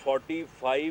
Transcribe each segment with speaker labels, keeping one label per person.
Speaker 1: 45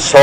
Speaker 1: 100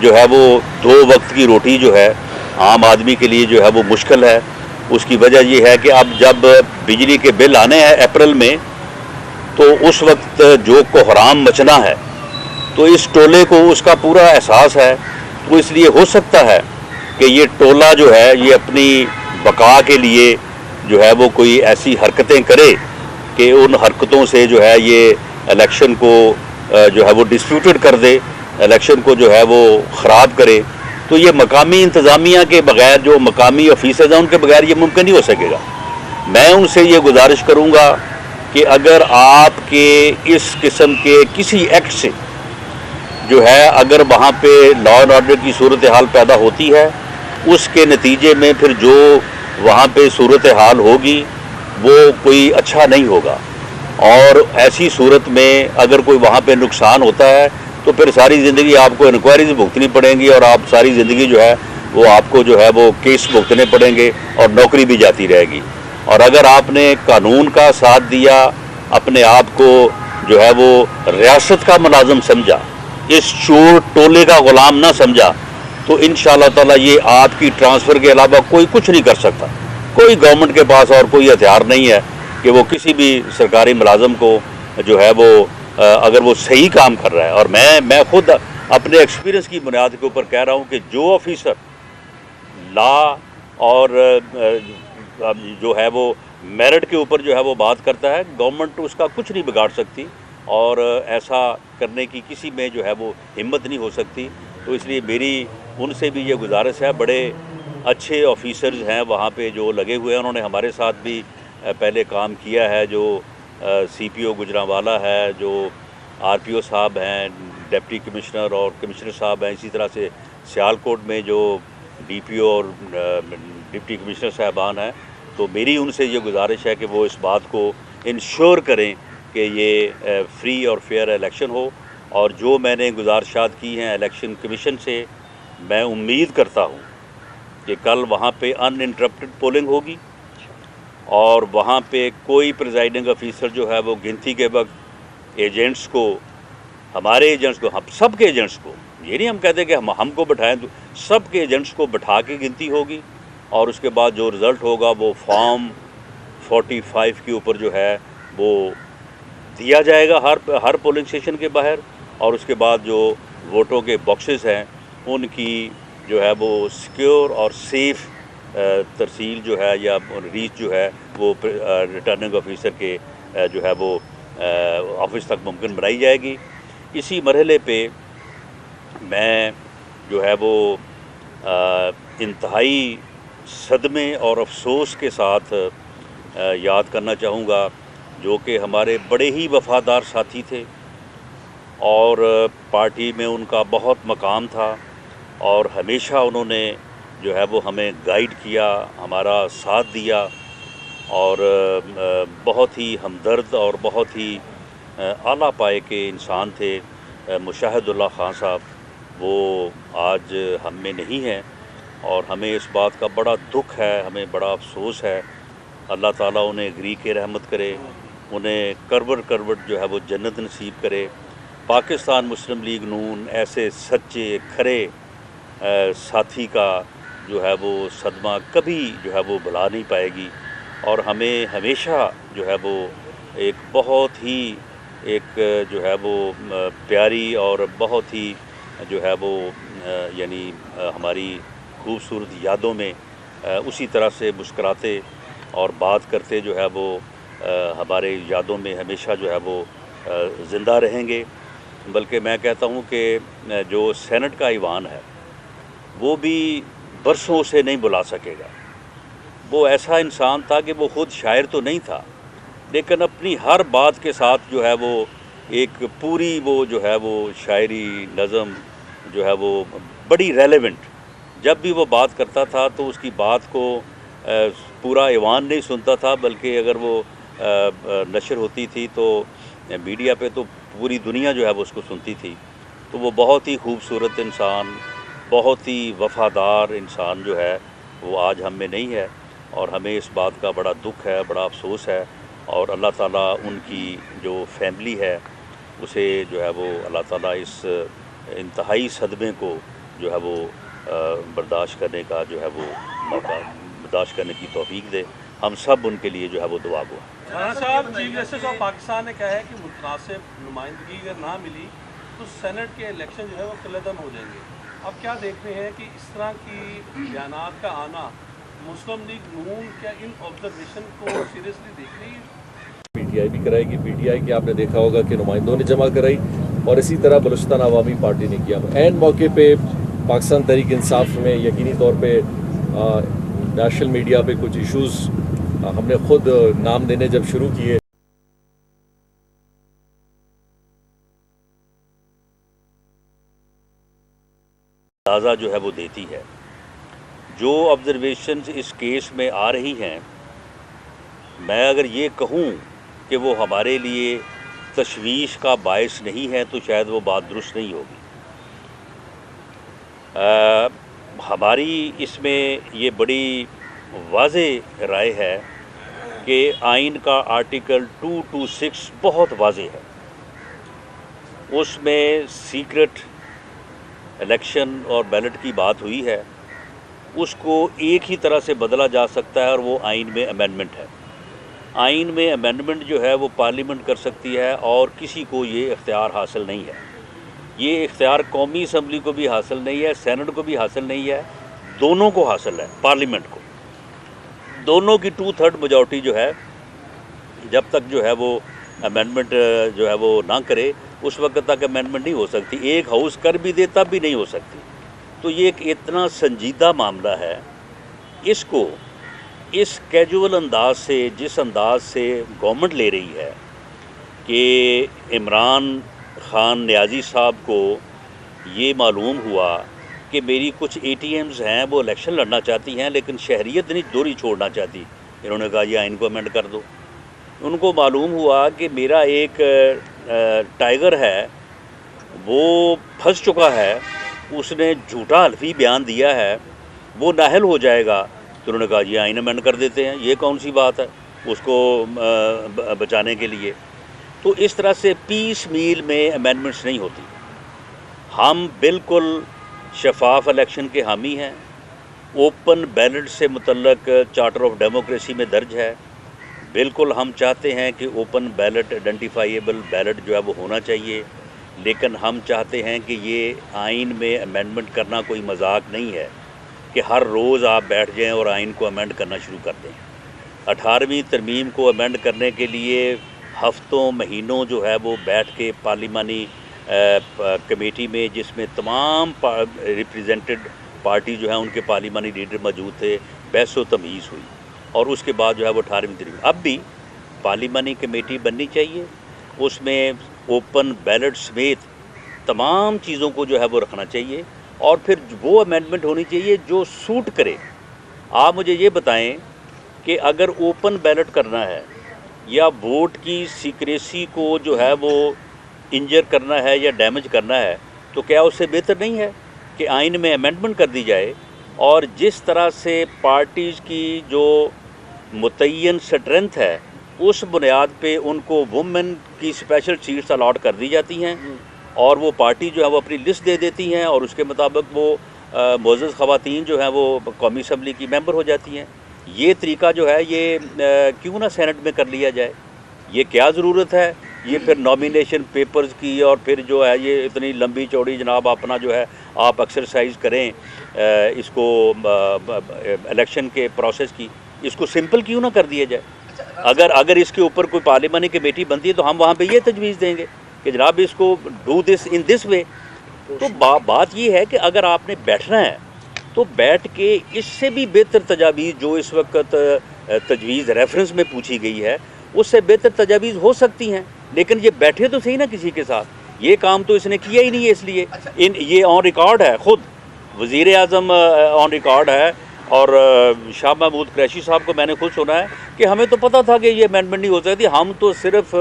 Speaker 1: جو ہے وہ 2 وقت کی روٹی جو ہے عام آدمی کے لیے جو ہے وہ مشکل ہے. اس کی وجہ یہ ہے کہ اب جب بجلی کے بل آنے ہیں اپریل میں تو اس وقت جو کوہرام مچنا ہے تو اس ٹولے کو اس کا پورا احساس ہے. تو اس لیے ہو سکتا ہے کہ یہ ٹولہ جو ہے یہ اپنی بقا کے لیے جو ہے وہ کوئی ایسی حرکتیں کرے کہ ان حرکتوں سے جو ہے یہ الیکشن کو جو ہے وہ ڈسپیوٹڈ کر دے, الیکشن کو جو ہے وہ خراب کرے. تو یہ مقامی انتظامیہ کے بغیر, جو مقامی آفیسرز ہیں ان کے بغیر یہ ممکن نہیں ہو سکے گا. میں ان سے یہ گزارش کروں گا کہ اگر آپ کے اس قسم کے کسی ایکٹ سے جو ہے اگر وہاں پہ لا اینڈ آرڈر کی صورتحال پیدا ہوتی ہے, اس کے نتیجے میں پھر جو وہاں پہ صورتحال ہوگی وہ کوئی اچھا نہیں ہوگا. اور ایسی صورت میں اگر کوئی وہاں پہ نقصان ہوتا ہے تو پھر ساری زندگی آپ کو انکوائریز بھگتنی پڑیں گی اور آپ ساری زندگی جو ہے وہ آپ کو جو ہے وہ کیس بھگتنے پڑیں گے اور نوکری بھی جاتی رہے گی. اور اگر آپ نے قانون کا ساتھ دیا, اپنے آپ کو جو ہے وہ ریاست کا ملازم سمجھا, اس چور ٹولے کا غلام نہ سمجھا, تو انشاءاللہ تعالی یہ آپ کی ٹرانسفر کے علاوہ کوئی کچھ نہیں کر سکتا. کوئی گورنمنٹ کے پاس اور کوئی ہتھیار نہیں ہے کہ وہ کسی بھی سرکاری ملازم کو جو ہے وہ اگر وہ صحیح کام کر رہا ہے. اور میں خود اپنے ایکسپیرینس کی بنیاد کے اوپر کہہ رہا ہوں کہ جو آفیسر لا اور جو ہے وہ میرٹ کے اوپر جو ہے وہ بات کرتا ہے, گورنمنٹ اس کا کچھ نہیں بگاڑ سکتی اور ایسا کرنے کی کسی میں جو ہے وہ ہمت نہیں ہو سکتی. تو اس لیے میری ان سے بھی یہ گزارش ہے, بڑے اچھے آفیسرز ہیں وہاں پہ جو لگے ہوئے ہیں, انہوں نے ہمارے ساتھ بھی پہلے کام کیا ہے. جو سی پی او گجرانوالہ ہے, جو آر پی او صاحب ہیں, ڈپٹی کمشنر اور کمشنر صاحب ہیں, اسی طرح سے سیالکوٹ میں جو ڈی پی او اور ڈپٹی کمشنر صاحبان ہیں. تو میری ان سے یہ گزارش ہے کہ وہ اس بات کو انشور کریں کہ یہ فری اور فیئر الیکشن ہو. اور جو میں نے گزارشات کی ہیں الیکشن کمیشن سے, میں امید کرتا ہوں کہ کل وہاں پہ ان انٹرپٹڈ پولنگ ہوگی اور وہاں پہ کوئی پریزائڈنگ آفیسر جو ہے وہ گنتی کے وقت ایجنٹس کو, ہمارے ایجنٹس کو, ہم سب کے ایجنٹس کو, یہ نہیں ہم کہتے کہ ہم کو بٹھائیں, تو سب کے ایجنٹس کو بٹھا کے گنتی ہوگی اور اس کے بعد جو رزلٹ ہوگا وہ فارم 45 کے اوپر جو ہے وہ دیا جائے گا ہر پولنگ اسٹیشن کے باہر. اور اس کے بعد جو ووٹوں کے باکسز ہیں ان کی جو ہے وہ سیکیور اور سیف ترسیل جو ہے یا ریچ جو ہے وہ ریٹرننگ آفیسر کے جو ہے وہ آفس تک ممکن بنائی جائے گی. اسی مرحلے پہ میں جو ہے وہ انتہائی صدمے اور افسوس کے ساتھ یاد کرنا چاہوں گا جو کہ ہمارے بڑے ہی وفادار ساتھی تھے اور پارٹی میں ان کا بہت مقام تھا اور ہمیشہ انہوں نے جو ہے وہ ہمیں گائیڈ کیا, ہمارا ساتھ دیا اور بہت ہی ہمدرد اور بہت ہی اعلیٰ پائے کے انسان تھے. مشاہد اللہ خان صاحب وہ آج ہم میں نہیں ہیں اور ہمیں اس بات کا بڑا دکھ ہے, ہمیں بڑا افسوس ہے. اللہ تعالیٰ انہیں غریق رحمت کرے, انہیں کروٹ جو ہے وہ جنت نصیب کرے. پاکستان مسلم لیگ نون ایسے سچے کھرے ساتھی کا جو ہے وہ صدمہ کبھی جو ہے وہ بھلا نہیں پائے گی اور ہمیں ہمیشہ جو ہے وہ ایک بہت ہی ایک جو ہے وہ پیاری اور بہت ہی جو ہے وہ یعنی ہماری خوبصورت یادوں میں اسی طرح سے مسکراتے اور بات کرتے جو ہے وہ ہمارے یادوں میں ہمیشہ جو ہے وہ زندہ رہیں گے. بلکہ میں کہتا ہوں کہ جو سینٹ کا ایوان ہے وہ بھی برسوں سے نہیں بلا سکے گا. وہ ایسا انسان تھا کہ وہ خود شاعر تو نہیں تھا لیکن اپنی ہر بات کے ساتھ جو ہے وہ ایک پوری وہ جو ہے وہ شاعری نظم جو ہے وہ بڑی ریلیونٹ, جب بھی وہ بات کرتا تھا تو اس کی بات کو پورا ایوان نہیں سنتا تھا بلکہ اگر وہ نشر ہوتی تھی تو میڈیا پہ تو پوری دنیا جو ہے وہ اس کو سنتی تھی. تو وہ بہت ہی خوبصورت انسان, بہت ہی وفادار انسان جو ہے وہ آج ہم میں نہیں ہے اور ہمیں اس بات کا بڑا دکھ ہے, بڑا افسوس ہے. اور اللہ تعالیٰ ان کی جو فیملی ہے اسے جو ہے وہ اللہ تعالیٰ اس انتہائی صدمے کو جو ہے وہ برداشت کرنے کا جو ہے وہ موقع برداشت کرنے کی توفیق دے. ہم سب ان کے لیے جو ہے وہ دعا گو.
Speaker 2: رانا صاحب، چیف جسٹس آف پاکستان نے کہا ہے کہ متناسب نمائندگی اگر نہ ملی تو سینٹ کے الیکشن جو ہے وہ قلعہدم ہو جائیں گے. اب کیا دیکھتے ہیں کہ اس طرح کی بیانات کا آنا مسلم لیگ نون کیا ان آبزرویشن کو سیریسلی دیکھ رہی ہے؟
Speaker 3: پی ٹی آئی بھی کرائے گی. پی ٹی آئی کی آپ نے دیکھا ہوگا کہ نمائندوں نے جمع کرائی اور اسی طرح بلوچستان عوامی پارٹی نے کیا. عین موقع پہ پاکستان تحریک انصاف میں یقینی طور پہ نیشنل میڈیا پہ کچھ ایشوز ہم نے خود نام دینے جب شروع کیے.
Speaker 1: تازہ جو ہے وہ دیتی ہے. جو آبزرویشنز اس کیس میں آ رہی ہیں، میں اگر یہ کہوں کہ وہ ہمارے لیے تشویش کا باعث نہیں ہے تو شاید وہ بات درست نہیں ہوگی. ہماری اس میں یہ بڑی واضح رائے ہے کہ آئین کا آرٹیکل 226 بہت واضح ہے. اس میں سیکرٹ الیکشن اور بیلٹ کی بات ہوئی ہے. اس کو ایک ہی طرح سے بدلا جا سکتا ہے اور وہ آئین میں امینڈمنٹ ہے. آئین میں امینڈمنٹ جو ہے وہ پارلیمنٹ کر سکتی ہے اور کسی کو یہ اختیار حاصل نہیں ہے. یہ اختیار قومی اسمبلی کو بھی حاصل نہیں ہے، سینٹ کو بھی حاصل نہیں ہے، دونوں کو حاصل ہے. پارلیمنٹ کو دونوں کی 2/3 میجورٹی جو ہے جب تک جو ہے وہ امینڈمنٹ جو ہے وہ نہ کرے اس وقت تک امینڈمنٹ نہیں ہو سکتی. ایک ہاؤس کر بھی دے تب بھی نہیں ہو سکتی. تو یہ ایک اتنا سنجیدہ معاملہ ہے. اس کو اس کیجول انداز سے، جس انداز سے گورنمنٹ لے رہی ہے کہ عمران خان نیازی صاحب کو یہ معلوم ہوا کہ میری کچھ اے ٹی ایمز ہیں وہ الیکشن لڑنا چاہتی ہیں لیکن شہریت نہیں دوہری چھوڑنا چاہتی. انہوں نے کہا یہ آئین کو امینڈ کر دو. ان کو معلوم ہوا کہ میرا ایک ٹائیگر ہے وہ پھنس چکا ہے، اس نے جھوٹا حلفی بیان دیا ہے، وہ نااہل ہو جائے گا. تو انہوں نے کہا یہ آئین امینڈ کر دیتے ہیں. یہ کون سی بات ہے اس کو بچانے کے لیے؟ تو اس طرح سے پیس میل میں امینڈمنٹس نہیں ہوتی. ہم بالکل شفاف الیکشن کے حامی ہیں. اوپن بیلٹ سے متعلق چارٹر آف ڈیموکریسی میں درج ہے. بالکل ہم چاہتے ہیں کہ اوپن بیلٹ، آئیڈینٹیفائیبل بیلٹ جو ہے وہ ہونا چاہیے، لیکن ہم چاہتے ہیں کہ یہ آئین میں امینڈمنٹ کرنا کوئی مذاق نہیں ہے کہ ہر روز آپ بیٹھ جائیں اور آئین کو امینڈ کرنا شروع کر دیں. 18ویں ترمیم کو امینڈ کرنے کے لیے ہفتوں مہینوں جو ہے وہ بیٹھ کے پارلیمانی کمیٹی میں، جس میں تمام ریپریزنٹڈ پارٹی جو ہیں ان کے پارلیمانی لیڈر موجود تھے، بحث و تمیز ہوئی اور اس کے بعد جو ہے وہ 18ویں ترمیم. اب بھی پارلیمانی کمیٹی بننی چاہیے، اس میں اوپن بیلٹ سمیت تمام چیزوں کو جو ہے وہ رکھنا چاہیے اور پھر وہ امینڈمنٹ ہونی چاہیے جو سوٹ کرے. آپ مجھے یہ بتائیں کہ اگر اوپن بیلٹ کرنا ہے یا ووٹ کی سیکریسی کو جو ہے وہ انجر کرنا ہے یا ڈیمیج کرنا ہے تو کیا اس سے بہتر نہیں ہے کہ آئین میں امینڈمنٹ کر دی جائے اور جس طرح سے پارٹیز کی جو متعین سٹرنتھ ہے اس بنیاد پہ ان کو وومن کی اسپیشل سیٹس الاٹ کر دی جاتی ہیں اور وہ پارٹی جو ہے وہ اپنی لسٹ دے دیتی ہیں اور اس کے مطابق وہ معزز خواتین جو ہیں وہ قومی اسمبلی کی ممبر ہو جاتی ہیں. یہ طریقہ جو ہے یہ کیوں نہ سینٹ میں کر لیا جائے؟ یہ کیا ضرورت ہے یہ پھر نامینیشن پیپرز کی اور پھر جو ہے یہ اتنی لمبی چوڑی جناب اپنا جو ہے آپ ایکسرسائز کریں اس کو الیکشن کے پروسیس کی. اس کو سمپل کیوں نہ کر دیا جائے؟ اگر اس کے اوپر کوئی پارلیمانی کمیٹی بنتی ہے تو ہم وہاں پہ یہ تجویز دیں گے کہ جناب اس کو ڈو دس ان دس وے. تو بات یہ ہے کہ اگر آپ نے بیٹھنا ہے تو بیٹھ کے اس سے بھی بہتر تجاویز جو اس وقت تجویز ریفرنس میں پوچھی گئی ہے اس سے بہتر تجاویز ہو سکتی ہیں، لیکن یہ بیٹھے تو صحیح نا کسی کے ساتھ. یہ کام تو اس نے کیا ہی نہیں ہے. اس لیے یہ آن ریکارڈ ہے، خود وزیر اعظم آن ریکارڈ ہے اور شاہ محمود قریشی صاحب کو میں نے خود سنا ہے کہ ہمیں تو پتہ تھا کہ یہ امینڈمنٹ نہیں ہو سکتی، ہم تو صرف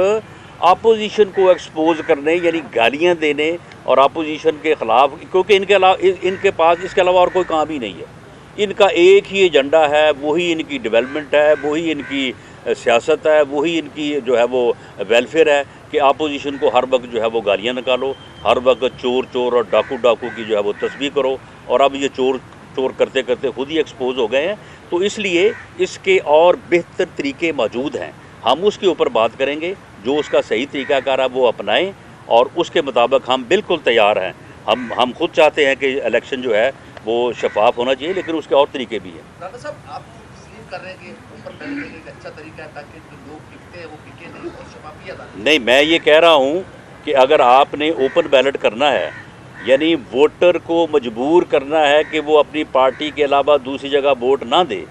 Speaker 1: اپوزیشن کو ایکسپوز کرنے یعنی گالیاں دینے اور اپوزیشن کے خلاف، کیونکہ ان کے پاس اس کے علاوہ اور کوئی کام ہی نہیں ہے. ان کا ایک ہی ایجنڈا ہے، وہی ان کی ڈیولپمنٹ ہے، وہی ان کی سیاست ہے، وہی ان کی جو ہے وہ ویلفیئر ہے کہ کہ اپوزیشن کو ہر وقت جو ہے وہ گالیاں نکالو، ہر وقت چور چور اور ڈاکو ڈاکو کی جو ہے وہ تسبیح کرو، اور اب یہ چور چور کرتے کرتے خود ہی ایکسپوز ہو گئے ہیں. تو اس لیے اس کے اور بہتر طریقے موجود ہیں، ہم اس کے اوپر بات کریں گے. جو اس کا صحیح طریقہ کار ہے وہ اپنائیں، اور اس کے مطابق ہم بالکل تیار ہیں. ہم خود چاہتے ہیں کہ الیکشن جو ہے وہ شفاف ہونا چاہیے، لیکن اس کے اور طریقے بھی ہیں.
Speaker 4: رانا صاحب، آپ تسلیم کر رہے ہیں کہ اوپن بیلٹ ایک اچھا طریقہ ہے تاکہ جو لوگ بکتے ہیں وہ بکے نہیں اور شفافیت آئے؟
Speaker 1: نہیں، میں یہ کہہ رہا ہوں کہ اگر آپ نے اوپن بیلٹ کرنا ہے، یعنی ووٹر کو مجبور کرنا ہے کہ وہ اپنی پارٹی کے علاوہ دوسری جگہ ووٹ نہ دے،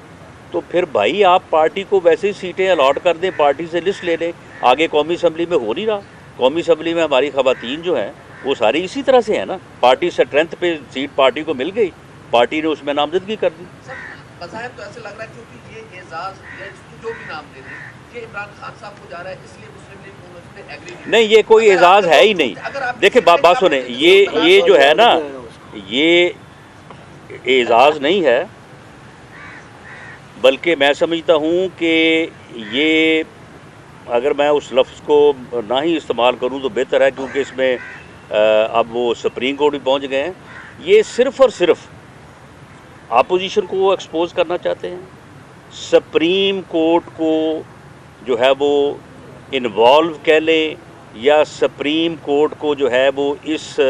Speaker 1: تو پھر بھائی آپ پارٹی کو ویسے ہی سیٹیں الاٹ کر دیں، پارٹی سے لسٹ لے لیں. آگے قومی اسمبلی میں ہو نہیں رہا. قومی اسمبلی میں ہماری خواتین جو ہیں وہ ساری اسی طرح سے ہیں نا. پارٹی اسٹرینتھ پہ سیٹ پارٹی کو مل گئی، پارٹی نے اس میں نامزدگی کر دی.
Speaker 4: سر، بظاہر تو ایسے لگ رہا ہے کیونکہ یہ اعزاز یا اس کو جو بھی نام دے دیں کہ عمران خان صاحب کو جا رہا ہے، اس لیے مسلم لیگ نون اس پہ ایگری
Speaker 1: نہیں، یہ کوئی اعزاز ہے ہی نہیں. دیکھیں بات سنیں، یہ جو ہے نا، یہ اعزاز نہیں ہے، بلکہ میں سمجھتا ہوں کہ یہ اگر میں اس لفظ کو نہ ہی استعمال کروں تو بہتر ہے، کیونکہ اس میں اب وہ سپریم کورٹ بھی پہنچ گئے ہیں. یہ صرف اور صرف اپوزیشن کو ایکسپوز کرنا چاہتے ہیں. سپریم کورٹ کو جو ہے وہ انوالو کہہ لیں، یا سپریم کورٹ کو جو ہے وہ اس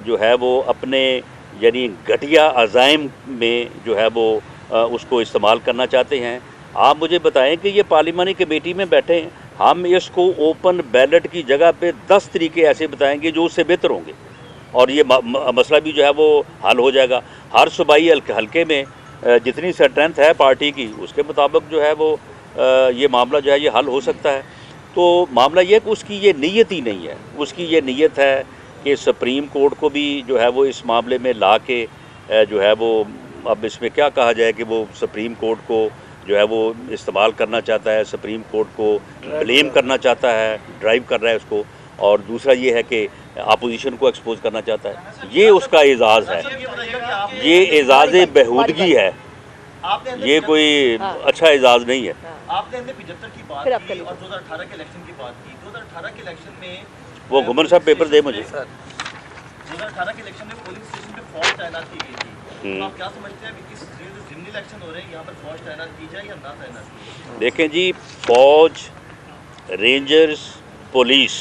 Speaker 1: جو ہے وہ اپنے یعنی گھٹیا عزائم میں جو ہے وہ اس کو استعمال کرنا چاہتے ہیں. آپ مجھے بتائیں کہ یہ پارلیمانی کمیٹی میں بیٹھے ہیں، ہم اس کو اوپن بیلٹ کی جگہ پہ 10 طریقے ایسے بتائیں گے جو اس سے بہتر ہوں گے، اور یہ مسئلہ بھی جو ہے وہ حل ہو جائے گا. ہر صوبائی حلقے میں جتنی اسٹرینتھ ہے پارٹی کی، اس کے مطابق جو ہے وہ یہ معاملہ جو ہے یہ حل ہو سکتا ہے. تو معاملہ یہ ہے کہ اس کی یہ نیت ہی نہیں ہے. اس کی یہ نیت ہے کہ سپریم کورٹ کو بھی جو ہے وہ اس معاملے میں لا کے جو ہے وہ، اب اس میں کیا کہا جائے کہ وہ سپریم کورٹ کو جو ہے وہ استعمال کرنا چاہتا ہے، سپریم کورٹ کو بلیم کرنا چاہتا ہے، ڈرائیو کر رہا ہے اس کو. اور دوسرا یہ ہے کہ اپوزیشن کو ایکسپوز کرنا چاہتا ہے. یہ اس کا اعزاز ہے، یہ اعزاز بہودگی ہے، یہ کوئی اچھا اعزاز نہیں ہے.
Speaker 5: آپ نے 75 کی بات کی اور 2018 کے الیکشن کی بات کی. 2018 کے الیکشن میں
Speaker 1: وہ گھمن صاحب پیپر دے مجھے.
Speaker 5: 2018 کے الیکشن میں پولنگ اسٹیشن پہ فوج تعینات کی گئی تھی. آپ کیا سمجھتے ہیں کہ اس ضمنی الیکشن ہو رہے ہیں، یہاں پر فوج تعینات کی جائے یا نہ تعینات کی جائے؟
Speaker 1: دیکھیں جی، فوج، رینجرز، پولیس،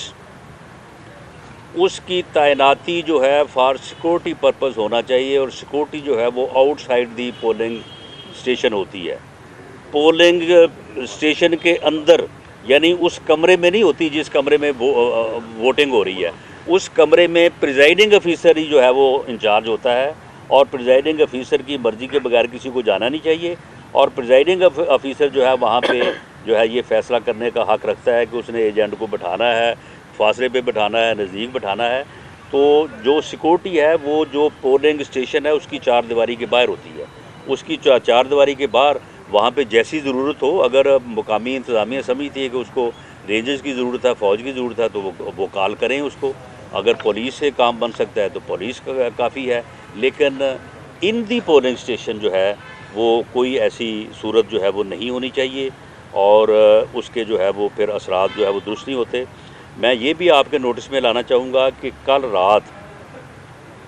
Speaker 1: اس کی تعیناتی جو ہے فار سیکورٹی پرپز ہونا چاہیے، اور سیکورٹی جو ہے وہ آؤٹ سائڈ دی پولنگ اسٹیشن ہوتی ہے. پولنگ اسٹیشن کے اندر یعنی اس کمرے میں نہیں ہوتی جس کمرے میں ووٹنگ ہو رہی ہے. اس کمرے میں پریزائڈنگ آفیسر ہی جو ہے وہ انچارج ہوتا ہے، اور پریزائڈنگ آفیسر کی مرضی کے بغیر کسی کو جانا نہیں چاہیے. اور پریزائڈنگ آفیسر جو ہے وہاں پہ جو ہے یہ فیصلہ کرنے کا حق رکھتا ہے کہ اس نے ایجنٹ کو بٹھانا ہے، فاصلے پہ بٹھانا ہے، نزدیک بٹھانا ہے. تو جو سیکورٹی ہے وہ جو پولنگ اسٹیشن ہے اس کی 4 دیواری کے باہر ہوتی ہے. اس کی 4 دیواری کے باہر وہاں پہ جیسی ضرورت ہو، اگر مقامی انتظامیہ سمجھتی ہے کہ اس کو رینجرز کی ضرورت ہے، فوج کی ضرورت ہے، تو وہ کال کریں اس کو. اگر پولیس سے کام بن سکتا ہے تو پولیس کافی ہے. لیکن ان دی پولنگ اسٹیشن جو ہے وہ کوئی ایسی صورت جو ہے وہ نہیں ہونی چاہیے، اور اس کے جو ہے وہ پھر اثرات جو ہے وہ درست نہیں ہوتے. میں یہ بھی آپ کے نوٹس میں لانا چاہوں گا کہ کل رات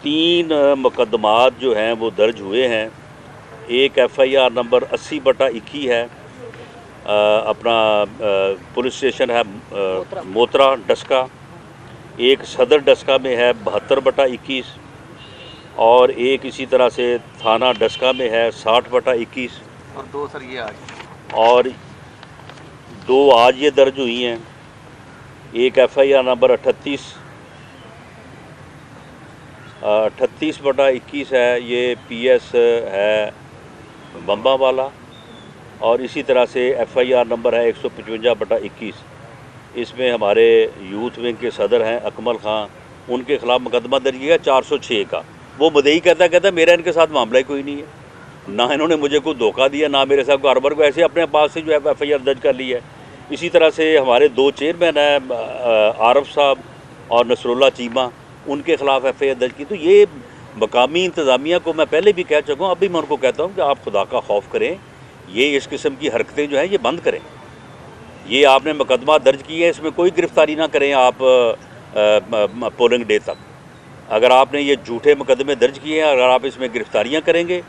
Speaker 1: 3 مقدمات جو ہیں وہ درج ہوئے ہیں. ایک FIR نمبر 80/21 ہے، اپنا پولیس اسٹیشن ہے موترا ڈسکا. ایک صدر ڈسکا میں ہے 72/21، اور ایک اسی طرح سے تھانہ ڈسکا میں ہے 60/21.
Speaker 4: اور 2 سر یہ آج
Speaker 1: اور 2 آج یہ درج ہوئی ہیں. ایک FIR نمبر 38/21 ہے، یہ PS ہے بمبا والا. اور اسی طرح سے FIR نمبر ہے 155/21. اس میں ہمارے یوتھ ونگ کے صدر ہیں اکمل خان، ان کے خلاف مقدمہ درج کیا 406 کا. وہ مدعی کہتا ہے میرا ان کے ساتھ معاملہ ہی کوئی نہیں ہے، نہ انہوں نے مجھے کوئی دھوکہ دیا، نہ میرے ساتھ کاروبار کو، ایسے اپنے پاس سے جو ہے FIR درج کر لی ہے. اسی طرح سے ہمارے 2 چیئرمین ہیں عارف صاحب اور نصر اللہ چیمہ، ان کے خلاف FIR درج کی. تو یہ مقامی انتظامیہ کو میں پہلے بھی کہہ چکا ہوں، ابھی میں ان کو کہتا ہوں کہ آپ خدا کا خوف کریں، یہ اس قسم کی حرکتیں جو ہیں یہ بند کریں. یہ آپ نے مقدمہ درج کی ہے، اس میں کوئی گرفتاری نہ کریں آپ پولنگ ڈے تک۔ اگر آپ نے یہ جھوٹے مقدمے درج کیے ہیں، اگر آپ اس میں گرفتاریاں کریں گے،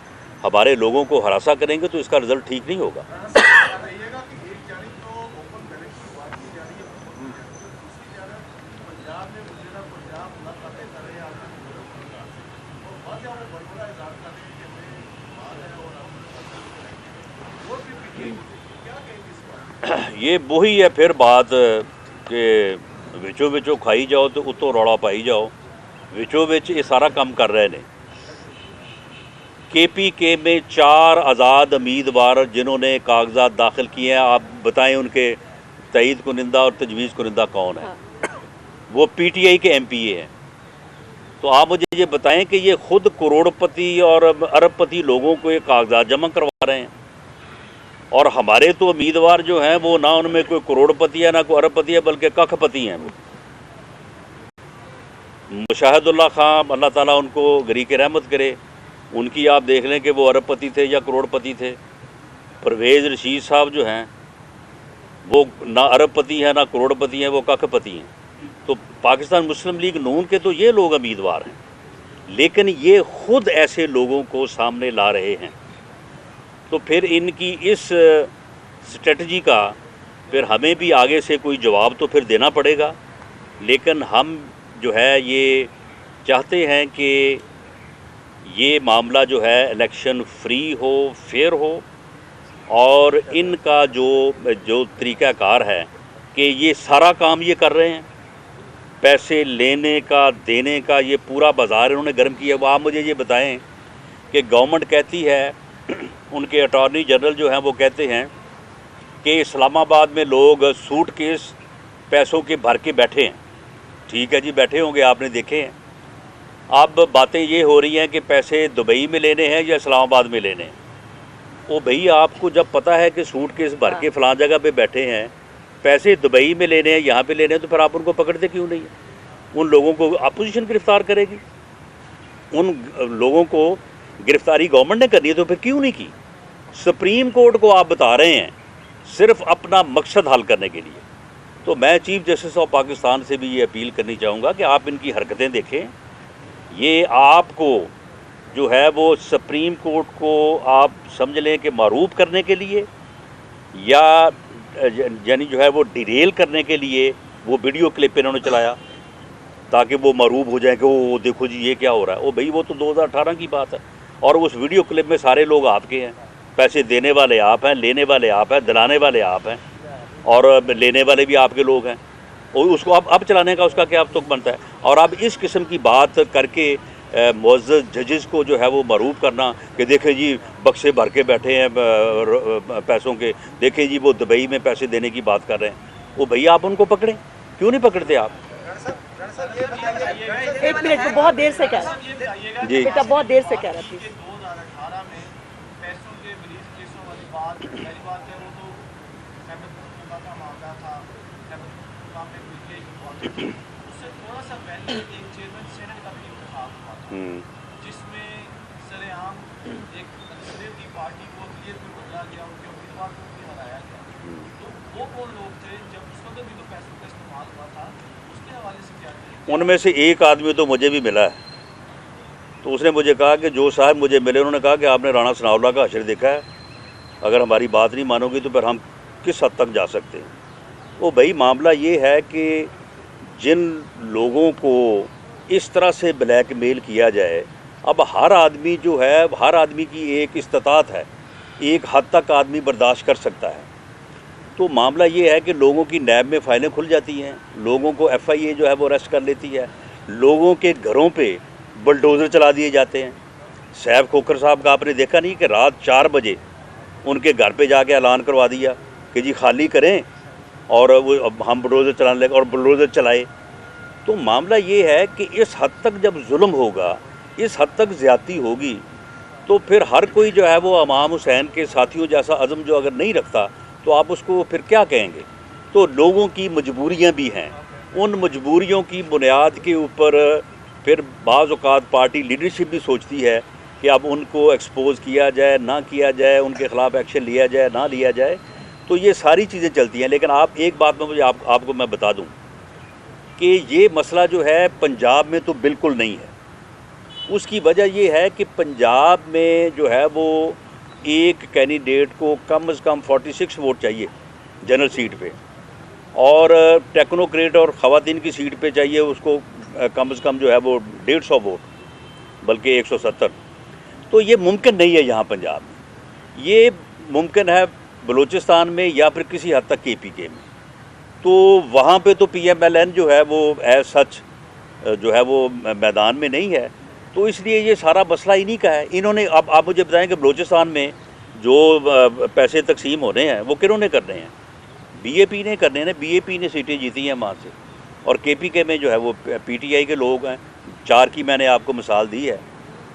Speaker 1: ہمارے لوگوں کو ہراساں کریں گے، تو اس کا رزلٹ ٹھیک نہیں ہوگا۔ یہ وہی ہے پھر بات کہ وچوں وچوں کھائی جاؤ تو اتوں روڑا پائی جاؤ۔ وچوں وچ یہ سارا کام کر رہے ہیں۔ کے پی کے میں 4 آزاد امیدوار جنہوں نے کاغذات داخل کیے ہیں، آپ بتائیں ان کے تائید کنندہ اور تجویز کنندہ کون ہے؟ وہ پی ٹی آئی کے ایم پی اے ہیں۔ تو آپ مجھے یہ بتائیں کہ یہ خود کروڑ پتی اور ارب پتی لوگوں کو یہ کاغذات جمع کروا رہے ہیں، اور ہمارے تو امیدوار جو ہیں وہ نہ ان میں کوئی کروڑ پتی ہے، نہ کوئی ارب پتی ہے، بلکہ ککھ پتی ہیں۔ وہ مشاہد اللہ خان، اللہ تعالیٰ ان کو غریق رحمت کرے، ان کی آپ دیکھ لیں کہ وہ ارب پتی تھے یا کروڑ پتی تھے۔ پرویز رشید صاحب جو ہیں وہ نہ ارب پتی ہیں نہ کروڑ پتی ہیں، وہ ککھ پتی ہیں۔ تو پاکستان مسلم لیگ نون کے تو یہ لوگ امیدوار ہیں، لیکن یہ خود ایسے لوگوں کو سامنے لا رہے ہیں۔ تو پھر ان کی اس اسٹریٹجی کا پھر ہمیں بھی آگے سے کوئی جواب تو پھر دینا پڑے گا، لیکن ہم جو ہے یہ چاہتے ہیں کہ یہ معاملہ جو ہے الیکشن فری ہو، فیئر ہو، اور ان کا جو طریقہ کار ہے کہ یہ سارا کام یہ کر رہے ہیں، پیسے لینے کا، دینے کا، یہ پورا بازار انہوں نے گرم کیا۔ وہ آپ مجھے یہ بتائیں کہ گورنمنٹ کہتی ہے، ان کے اٹارنی جنرل جو ہیں وہ کہتے ہیں کہ اسلام آباد میں لوگ سوٹ کیس پیسوں کے بھر کے بیٹھے ہیں۔ ٹھیک ہے جی، بیٹھے ہوں گے، آپ نے دیکھے ہیں۔ اب باتیں یہ ہو رہی ہیں کہ پیسے دبئی میں لینے ہیں یا اسلام آباد میں لینے ہیں۔ وہ بھئی آپ کو جب پتہ ہے کہ سوٹ کیس بھر کے فلاں جگہ پہ بیٹھے ہیں، پیسے دبئی میں لینے ہیں، یہاں پہ لینے ہیں، تو پھر آپ ان کو پکڑتے کیوں نہیں ہیں؟ ان لوگوں کو اپوزیشن گرفتار کرے گی، ان لوگوں کو گرفتاری گورنمنٹ نے کرنی ہے، تو پھر کیوں نہیں کی؟ سپریم کورٹ کو آپ بتا رہے ہیں صرف اپنا مقصد حل کرنے کے لیے۔ تو میں چیف جسٹس آف پاکستان سے بھی یہ اپیل کرنی چاہوں گا کہ آپ ان کی حرکتیں دیکھیں۔ یہ آپ کو جو ہے وہ سپریم کورٹ کو آپ سمجھ لیں کہ معروف کرنے کے لیے، یا یعنی جو ہے وہ ڈیریل کرنے کے لیے وہ ویڈیو کلپ انہوں نے چلایا تاکہ وہ معروف ہو جائیں کہ وہ دیکھو جی یہ کیا ہو رہا ہے۔ وہ بھئی وہ تو 2018 کی بات ہے، اور اس ویڈیو کلپ میں سارے لوگ آپ کے ہیں، پیسے دینے والے آپ ہیں، لینے والے آپ ہیں، دلانے والے آپ ہیں، اور لینے والے بھی آپ کے لوگ ہیں۔ اور اس کو اب چلانے کا اس کا کیا تک بنتا ہے؟ اور اب اس قسم کی بات کر کے معزز ججز کو جو ہے وہ معروف کرنا کہ دیکھیں جی بکسے بھر کے بیٹھے ہیں پیسوں کے، دیکھیں جی وہ دبئی میں پیسے دینے کی بات کر رہے ہیں۔ وہ بھئی آپ ان کو پکڑیں، کیوں نہیں پکڑتے آپ؟
Speaker 6: ایک منٹ، وہ بہت دیر سے کہہ رہا
Speaker 1: جی
Speaker 6: بیٹا، بہت دیر سے کہہ رہا تھی۔
Speaker 5: 2018 میں پیسوں کے مریض کیسوں والی بات، پہلی بات ہے وہ تو خیبر پختونخوا کا معاملہ تھا، خیبر پختونخوا میں پی ٹی آئی کی بات تھی۔ اس سے تھوڑا سا پہلے ایک چیئرمین سینٹ کا بھی انتخاب ہوا تھا، جس میں سر عام ایک اکثریتی پارٹی کو اقلیت میں بدلا گیا، ان کے امیدوار کو بھی ہرایا گیا۔ تو وہ کون لوگ تھے جب اس وقت بھی تو پیسوں کا استعمال ہوا تھا؟ اس کے حوالے سے کیا کہیں؟
Speaker 1: ان میں سے ایک آدمی تو مجھے بھی ملا ہے، تو اس نے مجھے کہا کہ جو صاحب مجھے ملے انہوں نے کہا کہ آپ نے رانا ثناء اللہ کا حشر دیکھا ہے؟ اگر ہماری بات نہیں مانو گی تو پھر ہم کس حد تک جا سکتے ہیں؟ وہ بھئی معاملہ یہ ہے کہ جن لوگوں کو اس طرح سے بلیک میل کیا جائے، اب ہر آدمی جو ہے، ہر آدمی کی ایک استطاعت ہے، ایک حد تک آدمی برداشت کر سکتا ہے۔ تو معاملہ یہ ہے کہ لوگوں کی نیب میں فائلیں کھل جاتی ہیں، لوگوں کو ایف آئی اے جو ہے وہ اریسٹ کر لیتی ہے، لوگوں کے گھروں پہ بلڈوزر چلا دیے جاتے ہیں۔ سیف کھوکھر صاحب کا آپ نے دیکھا نہیں کہ رات 4 بجے ان کے گھر پہ جا کے اعلان کروا دیا کہ جی خالی کریں اور وہ ہم بلڈوزر چلانے لگے، اور بلڈوزر چلائے۔ تو معاملہ یہ ہے کہ اس حد تک جب ظلم ہوگا، اس حد تک زیادتی ہوگی، تو پھر ہر کوئی جو ہے وہ امام حسین کے ساتھیوں جیسا عزم جو اگر نہیں رکھتا تو آپ اس کو پھر کیا کہیں گے؟ تو لوگوں کی مجبوریاں بھی ہیں، ان مجبوریوں کی بنیاد کے اوپر پھر بعض اوقات پارٹی لیڈرشپ بھی سوچتی ہے کہ اب ان کو ایکسپوز کیا جائے، نہ کیا جائے، ان کے خلاف ایکشن لیا جائے، نہ لیا جائے۔ تو یہ ساری چیزیں چلتی ہیں. لیکن آپ ایک بات میں مجھے آپ کو میں بتا دوں کہ یہ مسئلہ جو ہے پنجاب میں تو بالکل نہیں ہے. اس کی وجہ یہ ہے کہ پنجاب میں جو ہے وہ ایک کینڈیڈیٹ کو کم از کم 46 ووٹ چاہیے جنرل سیٹ پہ, اور ٹیکنوکریٹ اور خواتین کی سیٹ پہ چاہیے اس کو کم از کم جو ہے وہ 150 ووٹ, بلکہ 170. تو یہ ممکن نہیں ہے یہاں پنجاب میں. یہ ممکن ہے بلوچستان میں یا پھر کسی حد تک KPK میں. تو وہاں پہ تو PMLN جو ہے وہ ایز سچ جو ہے وہ میدان میں نہیں ہے. تو اس لیے یہ سارا مسئلہ انہی کا ہے. انہوں نے اب آپ مجھے بتائیں کہ بلوچستان میں جو پیسے تقسیم ہو رہے ہیں وہ کنہوں نے کرنے ہیں؟ BAP نے کرنے ہیں نا. BAP نے سیٹیں جیتی ہیں وہاں سے, اور KPK میں جو ہے وہ PTI کے لوگ ہیں. 4 کی میں نے آپ کو مثال دی ہے.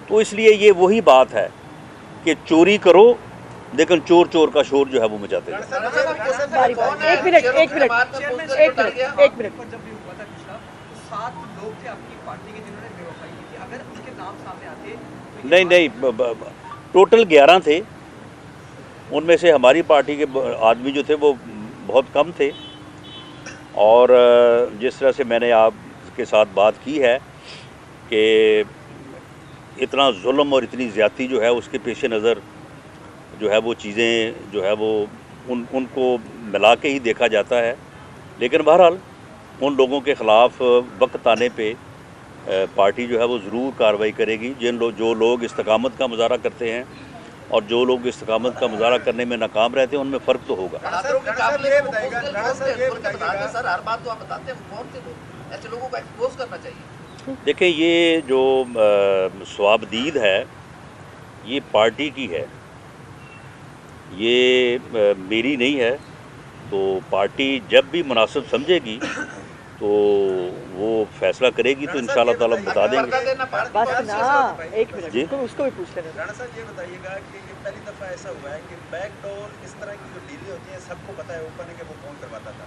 Speaker 1: تو اس لیے یہ وہی بات ہے کہ چوری کرو لیکن چور چور کا شور جو ہے وہ مچاتے ہیں.
Speaker 6: ایک منٹ
Speaker 5: جب بھی ہوا تھا پچھلا 7 لوگ تھے آپ کی پارٹی کے جنہوں نے بے وفائی کی تھی, اگر ان کے نام سامنے آتے
Speaker 1: نہیں, ٹوٹل 11 تھے. ان میں سے ہماری پارٹی کے آدمی جو تھے وہ بہت کم تھے, اور جس طرح سے میں نے آپ کے ساتھ بات کی ہے کہ اتنا ظلم اور اتنی زیادتی جو ہے اس کے پیش نظر جو ہے وہ چیزیں جو ہے وہ ان کو ملا کے ہی دیکھا جاتا ہے. لیکن بہرحال ان لوگوں کے خلاف وقت آنے پہ پارٹی جو ہے وہ ضرور کارروائی کرے گی. جو لوگ استقامت کا مظاہرہ کرتے ہیں اور جو لوگ استقامت کا مظاہرہ کرنے میں ناکام رہتے ہیں ان میں فرق تو ہوگا.
Speaker 4: سر ہر بات تو آپ بتاتے ہیں, کون تھے لوگ؟ ایسے لوگوں کو ایکسپوز کرنا چاہیے.
Speaker 1: دیکھیں, یہ جو ثوابدید ہے یہ پارٹی کی ہے, یہ میری نہیں ہے. تو پارٹی جب بھی مناسب سمجھے گی تو وہ فیصلہ کرے گی, تو انشاءاللہ تعالیٰ بتا دیں گے.
Speaker 6: بس نا ایک منٹ,
Speaker 1: جی
Speaker 6: اس کو بھی پوچھ لینا.
Speaker 7: رانا صاحب یہ بتائیے گا کہ یہ پہلی دفعہ ایسا ہوا ہے کہ بیک ڈور اس طرح کی جو ڈیلیں ہوتی ہیں سب کو پتہ ہے اوپن ہے کہ وہ کون کرواتا تھا.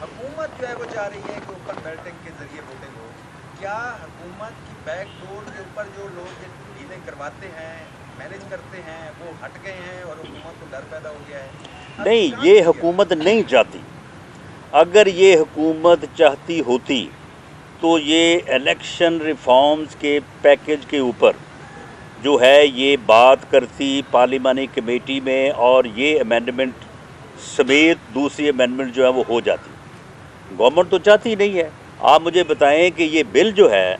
Speaker 7: حکومت جو ہے وہ چاہ رہی ہے کہ اوپن بیلٹنگ کے ذریعے ووٹنگ ہو. کیا حکومت کی بیک ڈور کے اوپر جو لوگ ڈیلیں کرواتے ہیں, مینیج کرتے ہیں, وہ ہٹ گئے ہیں اور حکومت کو ڈر پیدا ہو گیا ہے؟
Speaker 1: نہیں, یہ حکومت نہیں چاہتی. اگر یہ حکومت چاہتی ہوتی تو یہ الیکشن ریفارمز کے پیکج کے اوپر جو ہے یہ بات کرتی پارلیمانی کمیٹی میں, اور یہ امینڈمنٹ سمیت دوسری امینڈمنٹ جو ہے وہ ہو جاتی. گورنمنٹ تو چاہتی نہیں ہے. آپ مجھے بتائیں کہ یہ بل جو ہے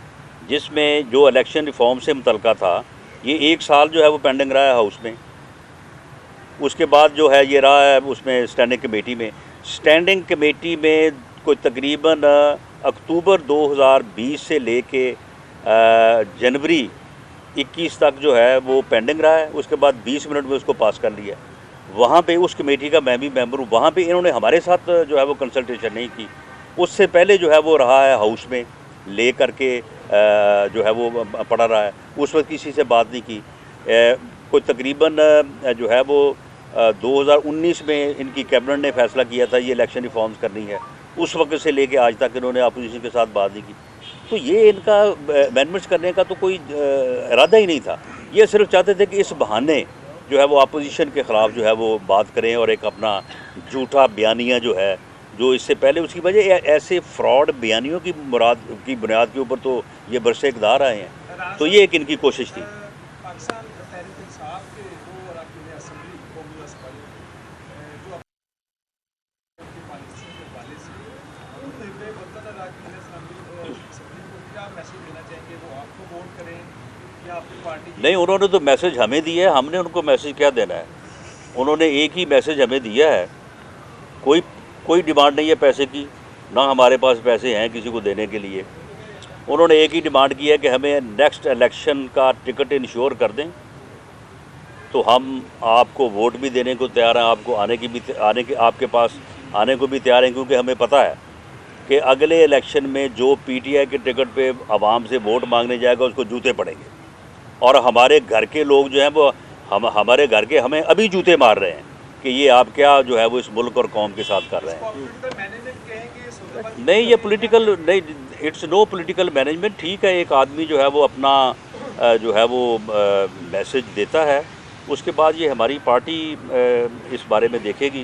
Speaker 1: جس میں جو الیکشن ریفارم سے متعلقہ تھا, یہ 1 سال جو ہے وہ پینڈنگ رہا ہے ہاؤس میں. اس کے بعد جو ہے یہ رہا ہے اس میں اسٹینڈنگ کمیٹی میں. اسٹینڈنگ کمیٹی میں کوئی تقریباً اکتوبر 2020 سے لے کے جنوری 21 تک جو ہے وہ پینڈنگ رہا ہے. اس کے بعد 20 منٹ میں اس کو پاس کر لیا. وہاں پہ اس کمیٹی کا میں بھی ممبر ہوں. وہاں پہ انہوں نے ہمارے ساتھ جو ہے وہ کنسلٹیشن نہیں کی. اس سے پہلے جو ہے وہ رہا ہے ہاؤس میں لے کر کے جو ہے وہ پڑا رہا ہے. اس وقت کسی سے بات نہیں کی. کوئی تقریباً جو ہے وہ 2019 میں ان کی کیبنٹ نے فیصلہ کیا تھا یہ الیکشن ریفارمز کرنی ہے. اس وقت سے لے کے آج تک انہوں نے اپوزیشن کے ساتھ بات نہیں کی. تو یہ ان کا امینڈمنٹس کرنے کا تو کوئی ارادہ ہی نہیں تھا. یہ صرف چاہتے تھے کہ اس بہانے جو ہے وہ اپوزیشن کے خلاف جو ہے وہ بات کریں, اور ایک اپنا جھوٹا بیانیہ جو ہے جو اس سے پہلے اس کی وجہ ایسے فراڈ بیانیوں کی بنیاد کے اوپر تو یہ برسے اقتدار آئے ہیں. تو یہ ایک ان کی کوشش تھی.
Speaker 5: پاکستان تحریک انصاف کے 2 اراکین اسمبلی قومی اسمبلی جو کی پالیسی کے حوالے سے ان بے وقت اراکین اسمبلی کو کیا میسج دینا چاہیں گے؟ وہ آپ کو ووٹ کریں یا اپنی پارٹی؟
Speaker 1: نہیں, انہوں نے تو میسج ہمیں دیا ہے. ہم نے ان کو میسج کیا دینا ہے؟ انہوں نے ایک ہی میسج ہمیں دیا ہے. کوئی ڈیمانڈ نہیں ہے پیسے کی, نہ ہمارے پاس پیسے ہیں کسی کو دینے کے لیے. انہوں نے ایک ہی ڈیمانڈ کی ہے کہ ہمیں نیکسٹ الیکشن کا ٹکٹ انشور کر دیں تو ہم آپ کو ووٹ بھی دینے کو تیار ہیں, آپ کو آپ کے پاس آنے کو بھی تیار ہیں, کیونکہ ہمیں پتہ ہے کہ اگلے الیکشن میں جو PTI کے ٹکٹ پہ عوام سے ووٹ مانگنے جائے گا اس کو جوتے پڑیں گے. اور ہمارے گھر کے لوگ جو ہیں وہ ہمارے گھر کے ہمیں ابھی جوتے مار رہے ہیں کہ یہ آپ کیا جو ہے وہ اس ملک اور قوم کے ساتھ کر رہے ہیں. نہیں, یہ پولیٹیکل نہیں, اٹس نو پولیٹیکل مینجمنٹ. ٹھیک ہے, ایک آدمی جو ہے وہ اپنا جو ہے وہ میسج دیتا ہے, اس کے بعد یہ ہماری پارٹی اس بارے میں دیکھے گی